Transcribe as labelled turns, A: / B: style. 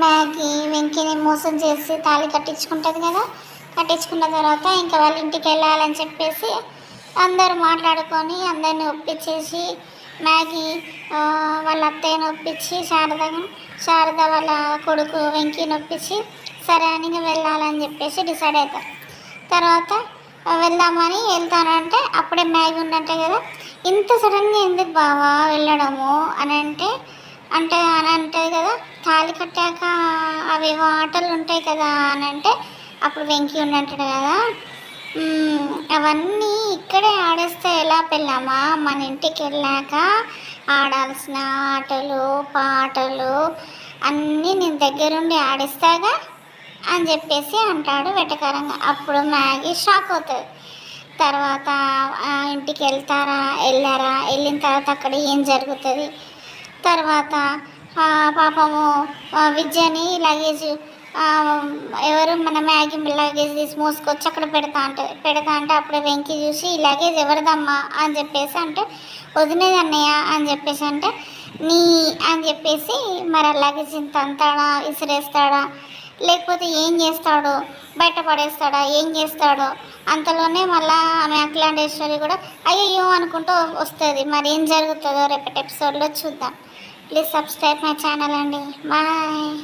A: Maggi వెంకీని మోసం చేసి తాళి కట్టించుకుంటుంది కదా. కట్టించుకున్న తర్వాత ఇంకా వాళ్ళ ఇంటికి వెళ్ళాలని చెప్పేసి అందరూ మాట్లాడుకొని అందరిని ఒప్పించేసి మ్యాగీ వాళ్ళ అత్తయ్యని ఒప్పించి శారద వాళ్ళ కొడుకు వెంకీని ఒప్పించి సరే అని వెళ్ళాలని చెప్పేసి డిసైడ్ అవుతారు. తర్వాత వెళ్దామని వెళ్తానంటే అప్పుడే మ్యాగీ ఉందంటే కదా, ఇంత సడన్గా ఎందుకు బావా వెళ్ళడము అని అంటే కదా, తాళి కట్టాక అవి ఆటలు ఉంటాయి కదా అని అంటే అప్పుడు వెంకీ ఉండంటాడు కదా, అవన్నీ ఇక్కడే ఆడేస్తే ఎలా పెళ్ళామా, మన ఇంటికి వెళ్ళాక ఆడాల్సిన ఆటలు పాటలు అన్నీ నేను దగ్గరుండి ఆడిస్తాగా అని చెప్పేసి అంటాడు వెటకారంగా. అప్పుడు మ్యాగీ షాక్ అవుతుంది. తర్వాత ఇంటికి వెళ్ళారా, వెళ్ళిన తర్వాత అక్కడ ఏం జరుగుతుంది, తర్వాత పాపము విద్యని లగేజ్ ఎవరు మన మ్యాగీ లగేజ్ తీసి మోసుకొచ్చి అక్కడ పెడతా అంటే అప్పుడు వెంకీ చూసి ఈ లగేజ్ ఎవరిదమ్మా అని చెప్పేసి అంటే వదిలేది అన్నయ్య అని చెప్పేసి అంటే నీ అని చెప్పేసి మరి ఆ లగేజ్ ఇంత అంతాడా, ఇసిరేస్తాడా, లేకపోతే ఏం చేస్తాడో, బయట పడేస్తాడా, ఏం చేస్తాడో. అంతలోనే మళ్ళీ ఆమె అఖిలాండేశ్వరి కూడా అయ్యో అనుకుంటూ వస్తుంది. మరి ఏం జరుగుతుందో రేపటి ఎపిసోడ్లో చూద్దాం. ప్లీజ్ సబ్స్క్రైబ్ మై ఛానల్ అండి. బాయ్.